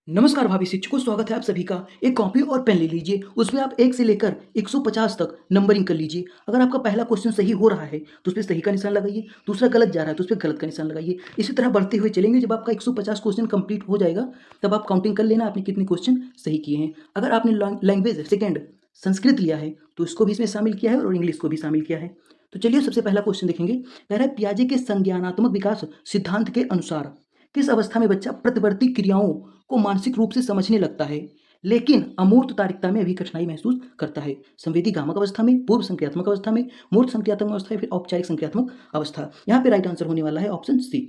नमस्कार भावी शिक्षकों, स्वागत है आप सभी का। एक कॉपी और पेन ले लीजिए, उसमें आप 1 से लेकर 150 तक नंबरिंग कर लीजिए। अगर आपका पहला क्वेश्चन सही हो रहा है तो उसपे सही का निशान लगाइए, दूसरा गलत जा रहा है तो उसपे गलत का निशान लगाइए। इसी तरह बढ़ते हुए चलेंगे। जब आपका 150 क्वेश्चन कंप्लीट हो जाएगा तब आप काउंटिंग कर लेना आपने कितने क्वेश्चन सही किए हैं। अगर आपने लैंग्वेज सेकेंड संस्कृत लिया है तो इसको भी इसमें शामिल किया है और इंग्लिश को भी शामिल किया है। तो चलिए सबसे पहला क्वेश्चन देखेंगे। कह रहा है पियाजे के संज्ञानात्मक विकास सिद्धांत के अनुसार किस अवस्था में बच्चा प्रतिवर्ती क्रियाओं को मानसिक रूप से समझने लगता है लेकिन अमूर्त तार्किकता में अभी कठिनाई महसूस करता है? संवेदी गामक अवस्था में, पूर्व संक्रियात्मक अवस्था में, मूर्त संक्रियात्मक अवस्था या फिर औपचारिक संक्रियात्मक अवस्था? यहाँ पे राइट आंसर होने वाला है ऑप्शन सी।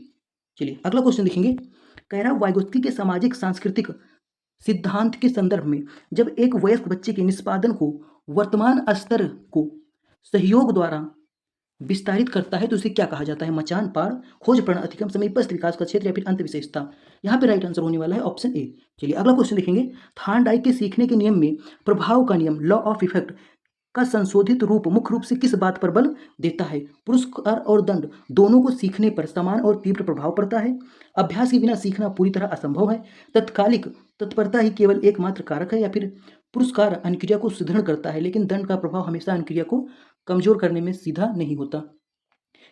चलिए अगला क्वेश्चन देखेंगे। कह रहा है वाइगोत्स्की के सामाजिक सांस्कृतिक सिद्धांत के संदर्भ में जब एक वयस्क बच्चे के निष्पादन को वर्तमान स्तर को सहयोग द्वारा विस्तारित करता है तो उसे क्या कहा जाता है? मचान, पाड़, खोजप्रण, अतिक्रम, समीपस्थ विकास का क्षेत्र या फिर अंत विशेषता? यहाँ पे राइट आंसर होने वाला है ऑप्शन ए। चलिए अगला क्वेश्चन देखेंगे। थॉर्नडाइक के सीखने के नियम में प्रभाव का नियम, लॉ ऑफ इफेक्ट का संशोधित रूप मुख्य रूप से किस बात पर बल देता है? पुरस्कार और दंड दोनों को सीखने पर समान और तीव्र प्रभाव पड़ता है। अभ्यास के बिना सीखना पूरी तरह असंभव है। तत्कालिक तत्परता ही केवल एकमात्र कारक है। या फिर पुरस्कार अनुक्रिया को सुदृढ़ करता है लेकिन दंड का प्रभाव हमेशा अनुक्रिया को कमजोर करने में सीधा नहीं होता।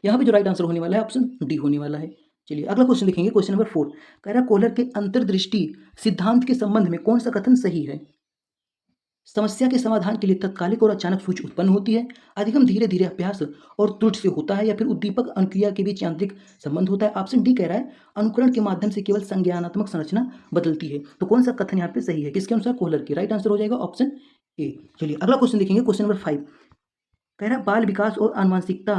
यहाँ पे जो राइट आंसर होने वाला है ऑप्शन डी होने वाला है। चलिए अगला क्वेश्चन देखेंगे। क्वेश्चन नंबर 4 कह रहा है कोहलर के अंतर्दृष्टि सिद्धांत के संबंध में कौन सा कथन सही है? समस्या के समाधान के लिए तत्कालिक और अचानक सूच उत्पन्न होती है, अधिगम धीरे धीरे अभ्यास और त्रुटि से होता है, या फिर उद्दीपक अनुक्रिया के बीच यांत्रिक संबंध होता है? ऑप्शन डी कह रहा है अनुकरण के माध्यम से केवल संज्ञानात्मक संरचना बदलती है। तो कौन सा कथन यहाँ पे सही है? किसके अनुसार? कोहलर की। राइट आंसर हो जाएगा ऑप्शन ए। चलिए अगला क्वेश्चन देखेंगे। क्वेश्चन नंबर 5 कह रहा है बाल विकास और आनुवंशिकता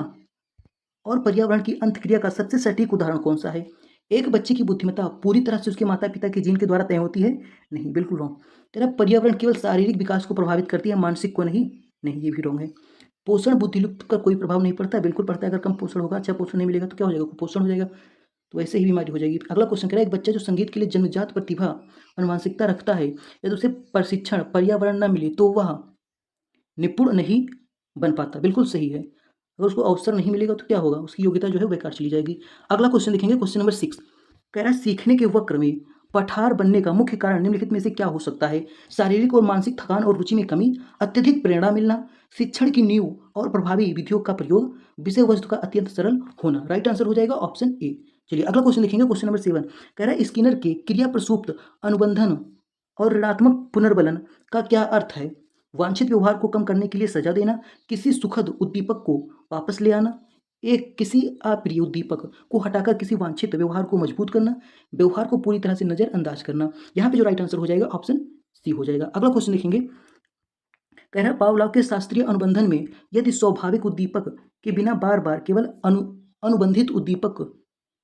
और पर्यावरण की अंतक्रिया का सबसे सटीक उदाहरण कौन सा है? एक बच्चे की बुद्धिमत्ता पूरी तरह से उसके माता पिता के जीन के द्वारा तय होती है? नहीं, बिल्कुल रॉन्ग। तेरा पर्यावरण केवल शारीरिक विकास को प्रभावित करती है, मानसिक को नहीं। नहीं, ये भी रॉन्ग है। पोषण बुद्धिलुप्त का कोई प्रभाव नहीं पड़ता, बिल्कुल पड़ता है। अगर कम पोषण होगा, अच्छा पोषण नहीं मिलेगा तो क्या हो जाएगा? कुपोषण हो जाएगा। तो ऐसे ही बीमारी हो जाएगी। अगला क्वेश्चन कह रहा है एक बच्चा जो संगीत के लिए जन्मजात प्रतिभा अनुवांशिकता रखता है यदि उसे प्रशिक्षण पर्यावरण न मिले तो वह निपुण नहीं बन पाता। बिल्कुल सही है। अगर उसको अवसर नहीं मिलेगा तो क्या होगा? उसकी योग्यता जो है बेकार चली जाएगी। अगला क्वेश्चन देखेंगे। क्वेश्चन नंबर 6 कह रहा है सीखने के वक्र में पठार बनने का मुख्य कारण निम्नलिखित में से क्या हो सकता है? शारीरिक और मानसिक थकान और रुचि में कमी, अत्यधिक प्रेरणा मिलना, शिक्षण की नींव और प्रभावी विधियों का प्रयोग, विषय वस्तु का अत्यंत सरल होना? राइट आंसर हो जाएगा ऑप्शन ए। चलिए अगला क्वेश्चन देखेंगे। क्वेश्चन नंबर 7 कह रहा है स्किनर के क्रिया प्रसूप्त अनुबंधन और ऋणात्मक पुनर्बलन का क्या अर्थ है? वांछित व्यवहार को कम करने के लिए सजा देना, किसी सुखद उद्दीपक को वापस ले आना, एक किसी अप्रिय उद्दीपक को हटाकर किसी वांछित व्यवहार को मजबूत करना, व्यवहार को पूरी तरह से नजरअंदाज करना? यहाँ पे जो राइट आंसर हो जाएगा ऑप्शन सी हो जाएगा। अगला क्वेश्चन देखेंगे। कह रहा है पावलोव के शास्त्रीय अनुबंधन में यदि स्वाभाविक उद्दीपक के बिना बार बार केवल अनुबंधित उद्दीपक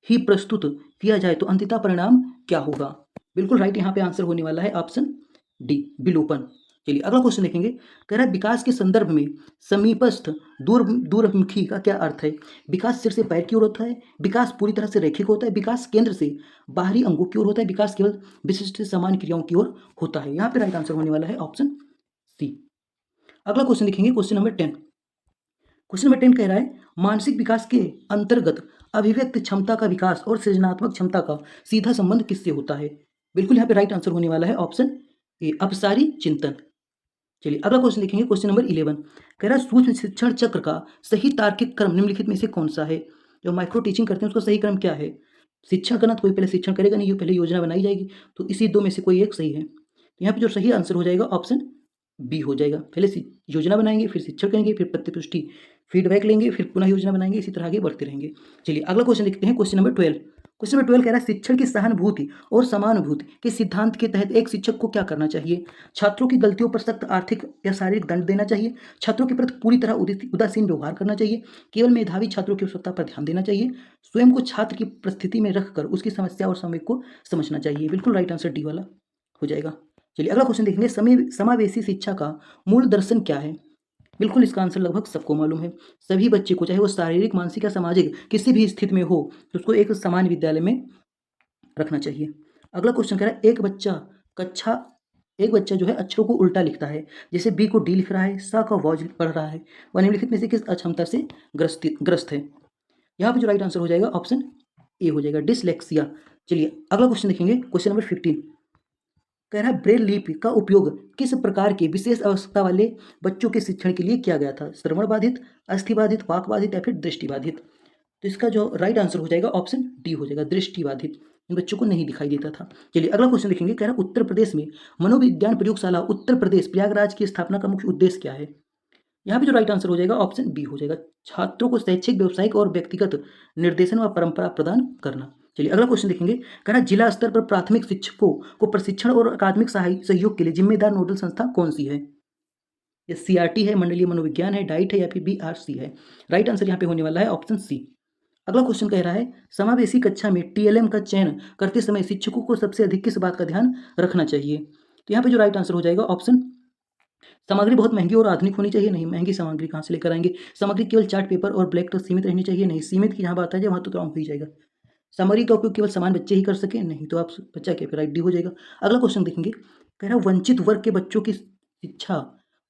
ही प्रस्तुत किया जाए तो अंततः परिणाम क्या होगा? बिल्कुल राइट यहाँ पे आंसर होने वाला है ऑप्शन डी, विलोपन। चलिए अगला क्वेश्चन देखेंगे। कह रहा है विकास के संदर्भ में समीपस्थ दूरमुखी का क्या अर्थ है? विकास सिर से पैर की ओर होता है, विकास पूरी तरह से रैखिक होता है, विकास केंद्र से बाहरी अंगों की ओर होता है, विकास केवल विशिष्ट समान क्रियाओं की ओर होता है? यहाँ पे राइट आंसर होने वाला है ऑप्शन सी। अगला क्वेश्चन देखेंगे। Question number 10। क्वेश्चन नंबर 10 कह रहा है मानसिक विकास के अंतर्गत अभिव्यक्त क्षमता का विकास और सृजनात्मक क्षमता का सीधा संबंध किससे होता है? बिल्कुल यहाँ पे राइट आंसर होने वाला है ऑप्शन ए, अपसारी चिंतन। चलिए अगला क्वेश्चन देखेंगे। क्वेश्चन नंबर 11 कह रहा है सूक्ष्म शिक्षण चक्र का सही तार्किक क्रम निम्नलिखित में से कौन सा है? जो माइक्रो टीचिंग करते हैं उसका सही क्रम क्या है? शिक्षण करना तो कोई पहले शिक्षण करेगा नहीं, ये पहले योजना बनाई जाएगी, तो इसी दो में से कोई एक सही है। तो यहाँ पे जो सही आंसर हो जाएगा ऑप्शन बी हो जाएगा। पहले योजना बनाएंगे, फिर शिक्षण करेंगे, फिर प्रतिपुष्टि फीडबैक लेंगे, फिर पुनः योजना बनाएंगे, इसी तरह आगे बढ़ते रहेंगे। चलिए अगला क्वेश्चन देखते हैं। Question number 12। क्वेश्चन नंबर 12 कह रहा है शिक्षण की सहानुभूति और समानुभूति के सिद्धांत के तहत एक शिक्षक को क्या करना चाहिए? छात्रों की गलतियों पर सख्त आर्थिक या शारीरिक दंड देना चाहिए, छात्रों के प्रति पूरी तरह उदासीन व्यवहार करना चाहिए, केवल मेधावी छात्रों की आवश्यकता पर ध्यान देना चाहिए, स्वयं को छात्र की परिस्थिति में रखकर उसकी समस्या और संवेग को समझना चाहिए? बिल्कुल राइट आंसर डी वाला हो जाएगा। चलिए अगला क्वेश्चन देखेंगे। समावेशी शिक्षा का मूल दर्शन क्या है? बिल्कुल इसका आंसर लगभग सबको मालूम है। सभी बच्चे को चाहे वो शारीरिक, मानसिक या सामाजिक किसी भी स्थिति में हो तो उसको एक समान विद्यालय में रखना चाहिए। अगला क्वेश्चन कह रहा है एक बच्चा जो है अक्षरों को उल्टा लिखता है, जैसे बी को डी लिख रहा है, सा का वॉज पढ़ रहा है, वह निम्नलिखित में से किस अक्षमता से ग्रस्त है? यहाँ पे जो राइट आंसर हो जाएगा ऑप्शन ए हो जाएगा, डिसलेक्सिया। चलिए अगला क्वेश्चन देखेंगे। क्वेश्चन नंबर 15 कह रहा है ब्रेल लिपि का उपयोग किस प्रकार के विशेष आवश्यकता वाले बच्चों के शिक्षण के लिए किया गया था? श्रवण बाधित, अस्थि बाधित, वाक बाधित या फिर दृष्टि बाधित? तो इसका जो राइट आंसर हो जाएगा ऑप्शन डी हो जाएगा, दृष्टि बाधित। इन बच्चों को नहीं दिखाई देता था। चलिए अगला क्वेश्चन देखेंगे। कह रहा है उत्तर प्रदेश में मनोविज्ञान प्रयोगशाला उत्तर प्रदेश प्रयागराज की स्थापना का मुख्य उद्देश्य क्या है? यहाँ पे जो राइट आंसर हो जाएगा ऑप्शन बी हो जाएगा, छात्रों को शैक्षिक, व्यावसायिक और व्यक्तिगत निर्देशन व परंपरा प्रदान करना। चलिए अगला क्वेश्चन देखेंगे। कह रहा है जिला स्तर पर प्राथमिक शिक्षकों को प्रशिक्षण और अकादमिक सहयोग के लिए जिम्मेदार नोडल संस्था कौन सी है? ये सीआरटी है, मंडलीय मनोविज्ञान है, डाइट है या फिर बीआरसी है? राइट आंसर यहाँ पे होने वाला है ऑप्शन सी। अगला क्वेश्चन कह रहा है समावेशी कक्षा में टीएलएम का चयन करते समय शिक्षकों को सबसे अधिक किस बात का ध्यान रखना चाहिए? तो यहाँ पे जो राइट आंसर हो जाएगा ऑप्शन, सामग्री बहुत महंगी और आधुनिक होनी चाहिए, नहीं, महंगी सामग्री कहाँ से लेकर आएंगे? सामग्री केवल चार्ट पेपर और ब्लैक तो सीमित रहनी चाहिए, नहीं, सीमित की जहाँ बात आ जाए वहाँ तो रॉन्ग हो ही जाएगा। सामग्री का उपयोग केवल समान बच्चे ही कर सके, नहीं, तो आप बच्चा क्या फिर राइट डी हो जाएगा। अगला क्वेश्चन देखेंगे। कह रहा है वंचित वर्ग के बच्चों की शिक्षा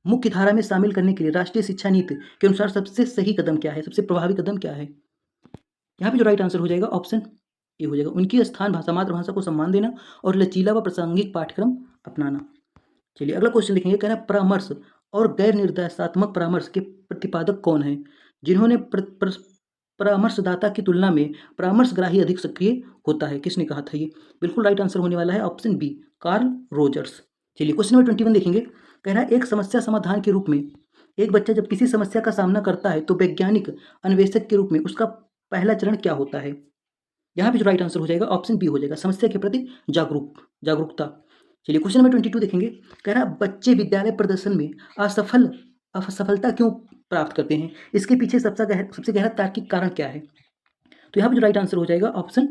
मुख्य धारा में शामिल करने के लिए राष्ट्रीय शिक्षा नीति के अनुसार सबसे सही कदम क्या है, सबसे प्रभावी कदम क्या है? यहाँ पे जो राइट आंसर हो जाएगा ऑप्शन ए हो जाएगा, उनकी स्थान भाषा मातृभाषा को सम्मान देना और लचीला व प्रासंगिक पाठ्यक्रम अपनाना। चलिए अगला क्वेश्चन देखेंगे। कह रहा है परामर्श और गैर निर्देशात्मक परामर्श के प्रतिपादक कौन है, जिन्होंने परामर्शदाता की तुलना में परामर्शग्राही अधिक सक्रिय होता है? किसने कहा था ये? बिल्कुल राइट आंसर होने वाला है ऑप्शन बी, कार्ल रोजर्स। चलिए क्वेश्चन नंबर 21 देखेंगे। कह रहा है एक समस्या समाधान के रूप में एक बच्चा जब किसी समस्या का सामना करता है तो वैज्ञानिक अन्वेषक के रूप में उसका पहला चरण क्या होता है? यहाँ पे जो राइट आंसर हो जाएगा ऑप्शन बी हो जाएगा, समस्या के प्रति जागरूकता। चलिए क्वेश्चन नंबर 22 देखेंगे। कह रहा है बच्चे विद्यालय प्रदर्शन में असफलता क्यों प्राप्त करते हैं, इसके पीछे सबसे गहरा तार्किक कारण क्या है? तो यहाँ पे जो राइट आंसर हो जाएगा ऑप्शन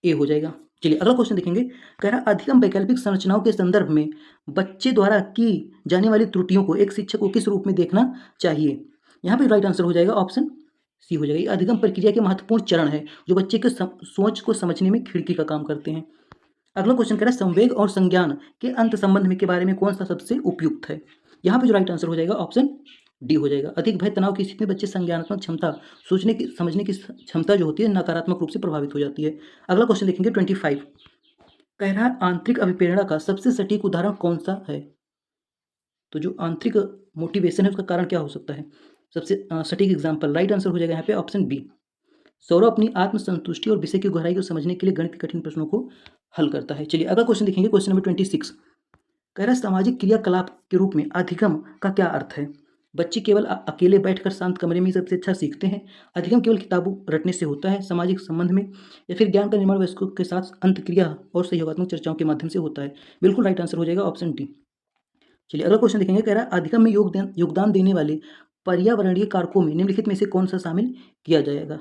ए हो जाएगा। चलिए अगला क्वेश्चन देखेंगे। कह रहा है अधिगम वैकल्पिक संरचनाओं के संदर्भ में बच्चे द्वारा की जाने वाली त्रुटियों को एक शिक्षक को किस रूप में देखना चाहिए? यहाँ पे राइट आंसर हो जाएगा ऑप्शन सी हो जाएगा, ये अधिगम प्रक्रिया के महत्वपूर्ण चरण है जो बच्चे के सोच को समझने में खिड़की का काम करते हैं। अगला क्वेश्चन कह रहा है संवेग और संज्ञान के अंत संबंध में के बारे में कौन सा सबसे उपयुक्त है? यहाँ पे जो राइट आंसर हो जाएगा ऑप्शन डी हो जाएगा, अधिक भय तनाव की स्थिति में बच्चे संज्ञानात्मक क्षमता, सोचने की समझने की क्षमता जो होती है नकारात्मक रूप से प्रभावित हो जाती है। अगला क्वेश्चन देखेंगे 25। कह रहा है आंतरिक अभिप्रेरणा का सबसे सटीक उदाहरण कौन सा है? तो जो आंतरिक मोटिवेशन है उसका कारण क्या हो सकता है? सबसे सटीक एग्जाम्पल, राइट आंसर हो जाएगा यहाँ पे ऑप्शन बी, सौरभ अपनी आत्मसंतुष्टि और विषय की गहराई को समझने के लिए गणित के कठिन प्रश्नों को हल करता है। चलिए अगला क्वेश्चन देखेंगे, क्वेश्चन नंबर 26। कह रहा है सामाजिक क्रियाकलाप के रूप में अधिगम का क्या अर्थ है? बच्चे केवल अकेले बैठकर शांत कमरे में ही सबसे अच्छा सीखते हैं, अधिगम केवल किताबों रटने से होता है, सामाजिक संबंध में, या फिर ज्ञान का निर्माण वयस्कों के साथ अंतक्रिया और सहयोगात्मक चर्चाओं के माध्यम से होता है? बिल्कुल राइट आंसर हो जाएगा ऑप्शन डी। चलिए अगला क्वेश्चन देखेंगे। कह रहा है अधिगम में योगदान देने वाले पर्यावरणीय कारकों में निम्नलिखित में से कौन सा शामिल किया जाएगा?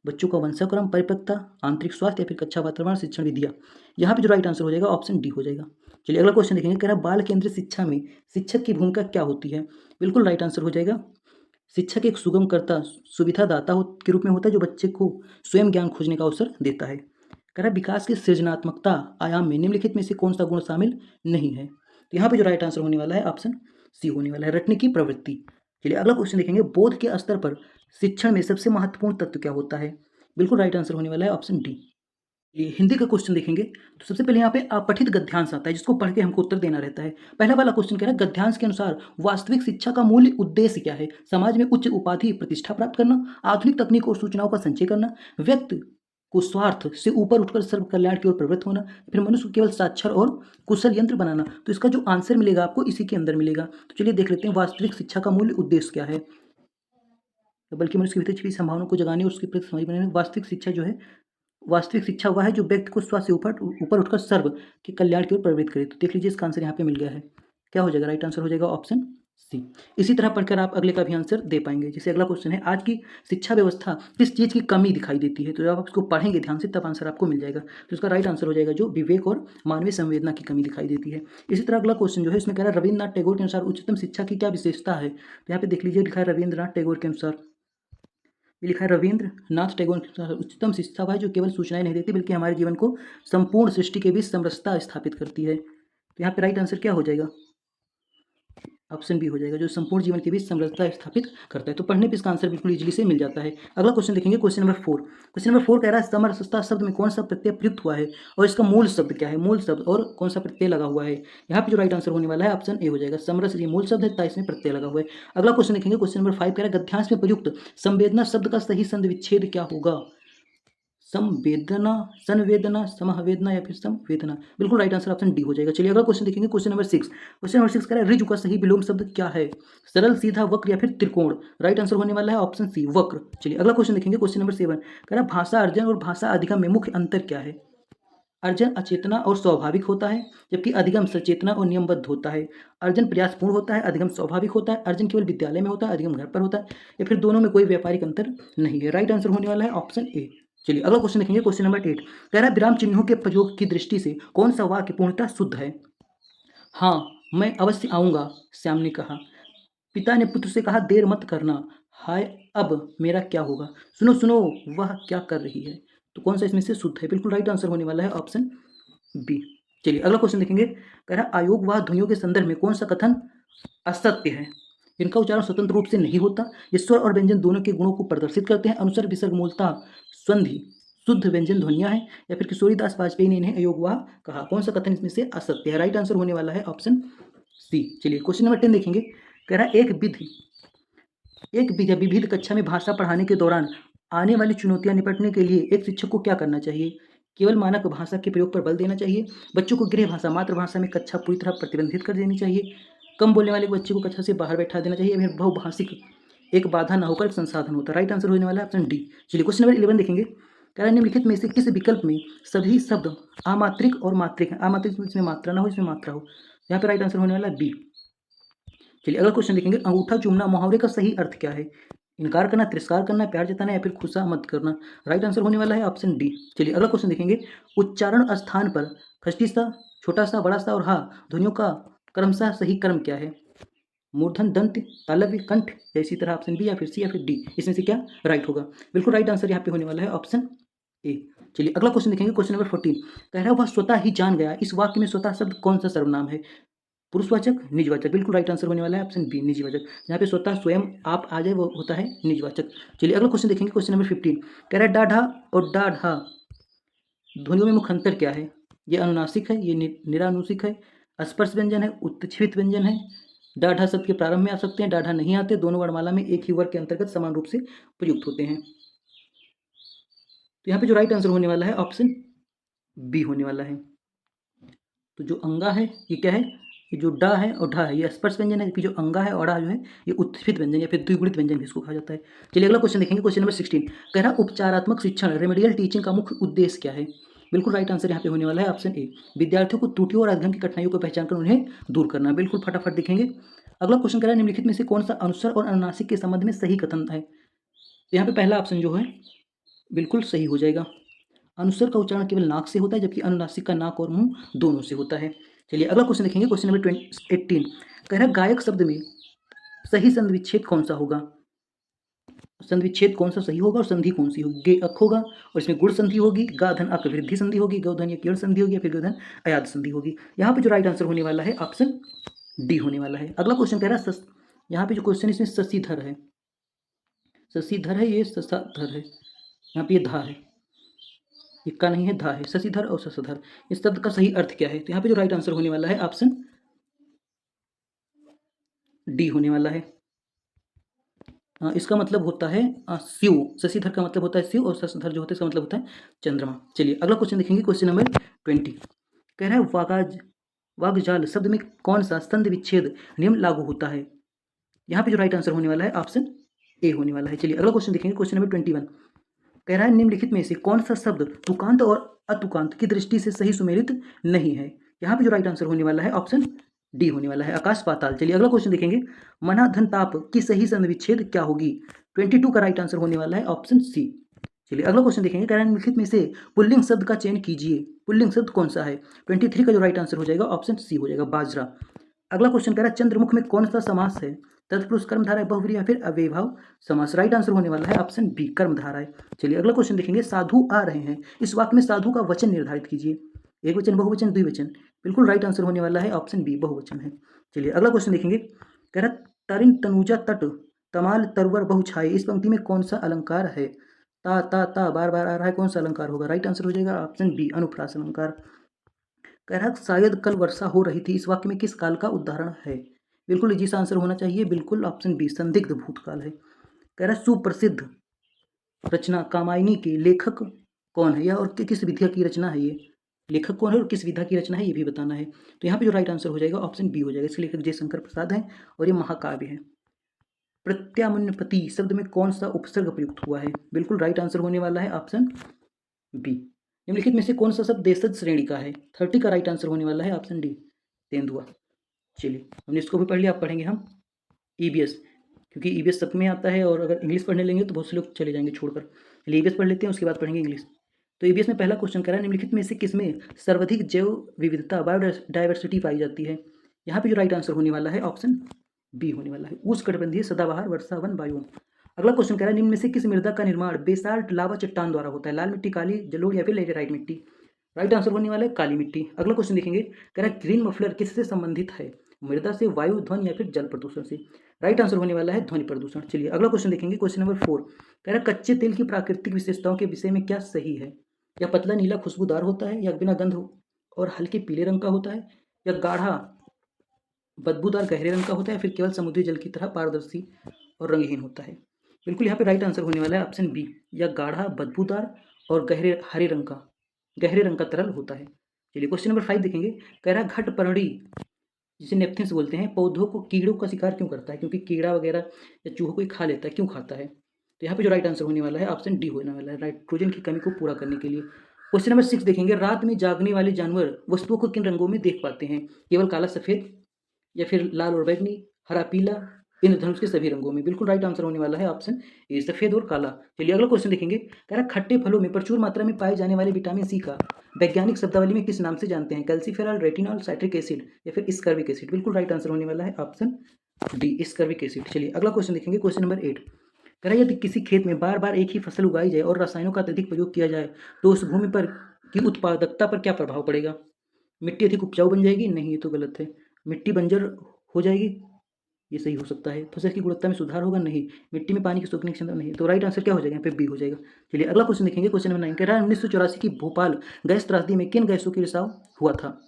बच्चों का वंशानुक्रम, परिपक्वता, आंतरिक स्वास्थ्य या फिर कक्षा वातावरण, शिक्षण विधियाँ? यहाँ पे जो राइट आंसर हो जाएगा ऑप्शन डी हो जाएगा। चलिए अगला क्वेश्चन देखेंगे। कह रहा है बाल केंद्रित शिक्षा में शिक्षक की भूमिका क्या होती है? बिल्कुल राइट आंसर हो जाएगा, शिक्षक एक सुगमकर्ता, सुविधादाता के रूप में होता है जो बच्चे को स्वयं ज्ञान खोजने का अवसर देता है। कह रहा है विकास की सृजनात्मकता आयाम में निम्नलिखित में से कौन सा गुण शामिल नहीं है? तो यहाँ पे जो राइट आंसर होने वाला है ऑप्शन सी होने वाला है, रटने की प्रवृत्ति। चलिए अगला क्वेश्चन देखेंगे, बोध के स्तर पर शिक्षण में सबसे महत्वपूर्ण तत्व क्या होता है? बिल्कुल राइट आंसर होने वाला है ऑप्शन डी। ये हिंदी का क्वेश्चन देखेंगे तो सबसे पहले यहाँ पे अपठित गद्यांश आता है जिसको पढ़ के हमको उत्तर देना रहता है। पहला वाला क्वेश्चन कह रहा है गद्यांश के अनुसार वास्तविक शिक्षा का मूल उद्देश्य क्या है? समाज में उच्च उपाधि प्रतिष्ठा प्राप्त करना, आधुनिक तकनीक और सूचनाओं का संचय करना, व्यक्ति को स्वार्थ से ऊपर उठकर सर्व कल्याण की ओर प्रवृत्त होना, फिर मनुष्य को केवल साक्षर और कुशल यंत्र बनाना। तो इसका जो आंसर मिलेगा आपको इसी के अंदर मिलेगा। तो चलिए देख लेते हैं वास्तविक शिक्षा का मूल उद्देश्य क्या है। बल्कि मनुष्य के भीतर छिपी संभावनाओं को जगाने और उसके प्रति समझ बनाने, वास्तविक शिक्षा जो है, वास्तविक शिक्षा वह है जो व्यक्ति को स्व से ऊपर उठकर सर्व के कल्याण की ओर प्रवृत्त करे। तो देख लीजिए इसका आंसर यहाँ पे मिल गया है, क्या हो जाएगा? राइट आंसर हो जाएगा ऑप्शन सी। इसी तरह पढ़कर आप अगले का भी आंसर दे पाएंगे। जैसे अगला क्वेश्चन है, आज की शिक्षा व्यवस्था किस चीज़ की कमी दिखाई देती है? तो जब आप इसको पढ़ेंगे ध्यान से तब आंसर आपको मिल जाएगा। तो इसका राइट आंसर हो जाएगा जो विवेक और मानवीय संवेदना की कमी दिखाई देती है। इसी तरह अगला क्वेश्चन जो है इसमें कह रहा है रविन्द्रनाथ टैगोर के अनुसार उच्चतम शिक्षा की क्या विशेषता है? तो यहाँ पे देख लीजिए लिखा है रविन्द्रनाथ टैगोर के अनुसार, ये लिखा है रविन्द्रनाथ टैगोर के अनुसार उच्चतम शिक्षा वह है जो केवल सूचनाएं नहीं देती बल्कि हमारे जीवन को संपूर्ण सृष्टि के बीच समरसता स्थापित करती है। तो यहाँ पे राइट आंसर क्या हो जाएगा? ऑप्शन बी हो जाएगा, जो संपूर्ण जीवन के बीच समरसता स्थापित करता है। तो पढ़ने पे इसका आंसर बिल्कुल इजीली से मिल जाता है। अगला क्वेश्चन देखेंगे, क्वेश्चन नंबर 4। क्वेश्चन नंबर 4 कह रहा है समरसता शब्द में कौन सा प्रत्यय प्रयुक्त हुआ है और इसका मूल शब्द क्या है, मूल शब्द और कौन सा प्रत्यय लगा हुआ है। यहाँ पे जो राइट आंसर होने वाला है ऑप्शन ए हो जाएगा, समरस ये मूल शब्द है तथा इसमें प्रत्यय लगा हुआ है। अगला क्वेश्चन देखेंगे, क्वेश्चन नंबर 5 कह रहा है गद्यांश में प्रयुक्त संवेदना शब्द का सही संधि विच्छेद क्या होगा। संवेदना, संवेदना, समवेदना या फिर संवेदना। बिल्कुल राइट आंसर ऑप्शन डी हो जाएगा। चलिए अगला क्वेश्चन देखेंगे, क्वेश्चन नंबर 6। क्वेश्चन नंबर 6 कह रहा है ऋजु का सही विलोम शब्द क्या है, सरल, सीधा, वक्र या फिर त्रिकोण। राइट आंसर होने वाला है ऑप्शन सी, वक्र। चलिए अगला क्वेश्चन देखेंगे, क्वेश्चन नंबर 7 कह रहा है भाषा अर्जन और भाषा अधिगम में मुख्य अंतर क्या है। अर्जन अचेतना और स्वाभाविक होता है, जबकि अधिगम सचेतना और नियमबद्ध होता है। अर्जन प्रयासपूर्ण होता है, अधिगम स्वाभाविक होता है। अर्जन केवल विद्यालय में होता है, अधिगम घर पर होता है, या फिर दोनों में कोई व्यापारिक अंतर नहीं है। राइट आंसर होने वाला है ऑप्शन ए। चलिए अगला क्वेश्चन देखेंगे, क्वेश्चन नंबर 8 कह रहा है विराम चिन्हों के प्रयोग की दृष्टि से कौन सा वाक्य पूर्णतः शुद्ध है। हाँ, मैं अवश्य आऊंगा, श्याम ने कहा। पिता ने पुत्र से कहा देर मत करना। हाय, अब मेरा क्या होगा। सुनो सुनो, वह क्या कर रही है। तो कौन सा इसमें से शुद्ध है। बिल्कुल राइट आंसर होने वाला है ऑप्शन बी। चलिए अगला क्वेश्चन देखेंगे, कह रहा आयोग व ध्वनियों के संदर्भ में कौन सा कथन असत्य है। इनका उच्चारण स्वतंत्र रूप से नहीं होता, ये स्वर और व्यंजन दोनों के गुणों को प्रदर्शित करते हैं। अनुस्वर विसर्ग मूलतः संधि शुद्ध व्यंजन ध्वनियां हैं, या फिर किशोरीदास वाजपेयी ने इन्हें अयोगवाह कहा। कौन सा कथन इसमें से असत्य है। राइट आंसर होने वाला है ऑप्शन सी। चलिए क्वेश्चन नंबर 10 देखेंगे, कह रहा है एक विविध कक्षा में भाषा पढ़ाने के दौरान आने वाली चुनौतियां निपटने के लिए एक शिक्षक को क्या करना चाहिए। केवल मानक भाषा के प्रयोग पर बल देना चाहिए, बच्चों को गृह भाषा मातृभाषा में कक्षा पूरी तरह प्रतिबंधित कर देनी चाहिए, कम बोलने वाले बच्चे को कक्षा से बाहर बैठा देना चाहिए, फिर बहुभाषिक एक बाधा न होकर एक संसाधन होता है। राइट आंसर होने वाला है ऑप्शन डी। चलिए क्वेश्चन नंबर 11 देखेंगे, कह रहा है निम्नलिखित में से किस विकल्प में सभी शब्द आमात्रिक और मात्रिक है। आमात्रिक इसमें मात्रा ना हो, इसमें मात्रा हो। यहाँ पे राइट आंसर होने वाला है बी। चलिए अगला क्वेश्चन देखेंगे, अंगूठा चूमना मुहावरे का सही अर्थ क्या है। इनकार करना, तिरस्कार करना, प्यार जताना या फिर खुशा मत करना। राइट आंसर होने वाला है ऑप्शन डी। चलिए अगला क्वेश्चन देखेंगे, उच्चारण स्थान पर खष्टी सा, छोटा सा, बड़ा सा और हा ध्वनियों का क्रमशः सही क्रम क्या है। मूर्धन, दंत, तालव्य, कंठ या इसी तरह ऑप्शन बी या फिर सी या फिर डी, इसमें से क्या राइट होगा। बिल्कुल राइट आंसर यहाँ पे होने वाला है ऑप्शन ए। चलिए अगला क्वेश्चन देखेंगे, क्वेश्चन नंबर 14 कह रहा है वह स्वतः ही जान गया। इस वाक्य में स्वतः शब्द कौन सा सर्वनाम है। पुरुषवाचक, निजवाचक। बिल्कुल राइट आंसर होने वाला है ऑप्शन बी, निजवाचक। जहाँ पे स्वतः स्वयं आप आ जाए वो होता है निजवाचक। चलिए अगला क्वेश्चन देखेंगे, क्वेश्चन नंबर 15 कह रहा है डाढ़ा और डाढ़ा ध्वनियों में मुख्य अंतर क्या है। ये अनुनासिक है, ये निरानुसिक है, स्पर्श व्यंजन है, उत्क्षेपित व्यंजन है। डाढ़ा शब्द के प्रारंभ में आ सकते हैं, डाढ़ा नहीं आते। दोनों वर्णमाला में एक ही वर्ग के अंतर्गत समान रूप से प्रयुक्त होते हैं। तो यहाँ पे जो राइट आंसर होने वाला है ऑप्शन बी होने वाला है। तो जो अंगा है ये क्या है, ये जो डा है और ढा है ये स्पर्श व्यंजन है, जबकि जो अंगा है और डा जो है ये उत्क्षेपित व्यंजन या फिर द्विगुणित व्यंजन भी इसको कहा जाता है। चलिए अगला क्वेश्चन देखेंगे, क्वेश्चन नंबर 16 कह रहा उपचारात्मक शिक्षण रेमेडियल टीचिंग का मुख्य उद्देश्य क्या है। बिल्कुल राइट आंसर यहाँ पे होने वाला है ऑप्शन ए, विद्यार्थियों को त्रुटियों और अध्ययन की कठिनाइयों को पहचान कर उन्हें दूर करना। बिल्कुल फटाफट देखेंगे। अगला क्वेश्चन कह रहा है निम्नलिखित में से कौन सा अनुस्वर और अनुनासिक के संबंध में सही कथन है। तो यहाँ पे पहला ऑप्शन जो है बिल्कुल सही हो जाएगा। अनुस्वर का उच्चारण केवल नाक से होता है, जबकि अनुनासिक का नाक और मुंह दोनों से होता है। चलिए अगला क्वेश्चन देखेंगे, क्वेश्चन नंबर 18 कह रहा है गायक शब्द में सही संधि विच्छेद कौन सा होगा। संधि विच्छेद कौन सा सही होगा और संधि कौन सी होगी। गे अक होगा और इसमें गुण संधि होगी, गा धन अक वृद्धि संधि होगी, गौ धन या केवल संधि होगी, या फिर गौधन अयाद संधि होगी। यहाँ पे जो राइट आंसर होने वाला है ऑप्शन डी होने वाला है। अगला क्वेश्चन कह रहा है यहाँ पे जो क्वेश्चन इसमें शशिधर है, शशिधर है, ये शशाधर है, यहाँ पे ये धा है, इक्का नहीं है, धा है। शशिधर और शशधर इस शब्द का सही अर्थ क्या है। तो यहाँ पे जो राइट आंसर होने वाला है ऑप्शन डी होने वाला है। इसका मतलब होता है शिव। शशिधर का मतलब होता है शिव और शशधर जो होता है इसका मतलब होता है चंद्रमा। चलिए अगला क्वेश्चन देखेंगे, क्वेश्चन नंबर 20 कह रहा है वागजाल शब्द में कौन सा संधि विच्छेद नियम लागू होता है। यहाँ पे जो राइट आंसर होने वाला है ऑप्शन ए होने वाला है। चलिए अगला क्वेश्चन देखेंगे, क्वेश्चन नंबर 21 कह रहा है निम्नलिखित में से कौन सा शब्द तुकांत और अतुकांत की दृष्टि से सही सुमेलित नहीं है। यहाँ पे जो राइट आंसर होने वाला है ऑप्शन डी होने वाला है, आकाश पाताल। चलिए अगला क्वेश्चन देखेंगे, मना धन ताप की सही संधि विच्छेद क्या होगी। 22 का राइट आंसर होने वाला है ऑप्शन सी। चलिए अगला क्वेश्चन देखेंगे, कह रहा है निम्नलिखित में से पुल्लिंग शब्द का चयन कीजिए। पुल्लिंग शब्द कौन सा है। 23 का जो राइट आंसर हो जाएगा ऑप्शन सी हो जाएगा, बाजरा। अगला क्वेश्चन कह रहा है चंद्रमुख में कौन सा समास है। तत्पुरुष कर्मधारय बहुव्रीहि या फिर अव्ययभाव समास। राइट आंसर होने वाला है ऑप्शन बी, कर्मधारय। चलिए अगला क्वेश्चन देखेंगे, साधु आ रहे हैं, इस वाक्य में साधु का वचन निर्धारित कीजिए। एक वचन, बहुवचन, द्विवचन। बिल्कुल राइट आंसर होने वाला है ऑप्शन बी, बहुवचन है। चलिए अगला क्वेश्चन देखेंगे, कह रहा तरिन तनुजा तट तमाल तरवर बहु छाए, इस पंक्ति में कौन सा अलंकार है? ता बार बार आ रहा है, कौन सा अलंकार होगा? राइट आंसर हो जाएगा ऑप्शन बी, अनुप्रास अलंकार। कह रहा शायद कल वर्षा हो रही थी, इस वाक्य में किस काल का उदाहरण है? बिल्कुल इजी सा आंसर होना चाहिए, बिल्कुल ऑप्शन बी, संदिग्ध भूतकाल है। कह रहा सुप्रसिद्ध रचना कामायनी के लेखक कौन है, या और किस विधा की रचना है ये? लेखक कौन है और किस विधा की रचना है ये भी बताना है। तो यहाँ पे जो राइट आंसर हो जाएगा ऑप्शन बी हो जाएगा, इसके लेखक जयशंकर प्रसाद हैं और ये महाकाव्य है। प्रत्यामन्यपति शब्द में कौन सा उपसर्ग प्रयुक्त हुआ है? बिल्कुल राइट आंसर होने वाला है ऑप्शन बी। निम्नलिखित में से कौन सा शब्द देशज श्रेणी का है? 30 का राइट आंसर होने वाला है ऑप्शन डी, तेंदुआ। चलिए हमने इसको भी पढ़ लिया, अब पढ़ेंगे हम ईबीएस, क्योंकि ईबीएस सब में आता है और अगर इंग्लिश पढ़ने लेंगे तो बहुत से लोग चले जाएंगे छोड़कर। चलिए ईबीएस पढ़ लेते हैं, उसके बाद पढ़ेंगे इंग्लिश। तो ईबीएस में पहला क्वेश्चन कह रहा है निम्नलिखित में से किसमें सर्वाधिक जैव विविधता बायोडाइवर्सिटी पाई जाती है? यहाँ पे जो राइट आंसर होने वाला है ऑप्शन बी होने वाला है, उष्णकटिबंधीय सदाबहार वर्षावन बायोम। अगला क्वेश्चन कह रहा है निम्न में से किस मृदा का निर्माण बेसाल्ट लावा चट्टान द्वारा होता है? लाल मिट्टी, काली जलोढ़ या फिर लेटेराइट मिट्टी? राइट आंसर होने वाला है काली मिट्टी। अगला क्वेश्चन देखेंगे, कह रहा है ग्रीन मफलर किससे संबंधित है? मृदा से, वायु, ध्वनि या फिर जल प्रदूषण से? राइट आंसर होने वाला है ध्वनि प्रदूषण। चलिए अगला क्वेश्चन देखेंगे, क्वेश्चन नंबर 4 कह रहा है कच्चे तेल की प्राकृतिक विशेषताओं के विषय में क्या सही है? या पतला नीला खुशबूदार होता है, या बिना गंध और हल्के पीले रंग का होता है, या गाढ़ा बदबूदार गहरे रंग का होता है, या फिर केवल समुद्री जल की तरह पारदर्शी और रंगहीन होता है? बिल्कुल यहाँ पे राइट आंसर होने वाला है ऑप्शन बी, या गाढ़ा बदबूदार और गहरे हरे रंग का, गहरे रंग का तरल होता है। चलिए क्वेश्चन नंबर 5 देखेंगे, कह रहा है घटपर्णी जिसे नेपथिन्स बोलते हैं पौधों को कीड़ों का शिकार क्यों करता है? क्योंकि कीड़ा वगैरह या चूहों को ही खा लेता है, क्यों खाता है? तो यहाँ पे जो राइट आंसर होने वाला है ऑप्शन डी होने वाला है, नाइट्रोजन की कमी को पूरा करने के लिए। क्वेश्चन नंबर 6 देखेंगे, रात में जागने वाले जानवर वस्तुओं को किन रंगों में देख पाते हैं? केवल काला सफेद, या फिर लाल और बैंगनी, हरा पीला, इंद्रधनुष के सभी रंगों में? बिल्कुल राइट आंसर होने वाला है ऑप्शन ए, सफेद और काला। चलिए अगला क्वेश्चन देखेंगे, कह रहा खट्टे फलों में प्रचुर मात्रा में पाए जाने वाले विटामिन सी का वैज्ञानिक शब्दावली में किस नाम से जानते हैं? कैल्सीफेरॉल, रेटिनॉल, साइट्रिक एसिड या फिर स्कर्विक एसिड? बिल्कुल राइट आंसर होने वाला है ऑप्शन डी, स्कर्विक एसिड। चलिए अगला क्वेश्चन देखेंगे, क्वेश्चन नंबर 8 कह रहा है यदि किसी खेत में बार बार एक ही फसल उगाई जाए और रसायनों का अत्यधिक प्रयोग किया जाए तो उस भूमि पर की उत्पादकता पर क्या प्रभाव पड़ेगा? मिट्टी अधिक उपजाऊ बन जाएगी? नहीं, ये तो गलत है। मिट्टी बंजर हो जाएगी? ये सही हो सकता है। फसल की गुणवत्ता में सुधार होगा? नहीं। मिट्टी में पानी की सोखने की क्षमता? नहीं। तो राइट आंसर क्या हो जाएगा? यहाँ पे बी हो जाएगा। चलिए अगला क्वेश्चन देखेंगे, क्वेश्चन नंबर 9 कह रहा है 1984 की भोपाल गैस त्रासदी में किन गैसों की रिसाव हुआ था?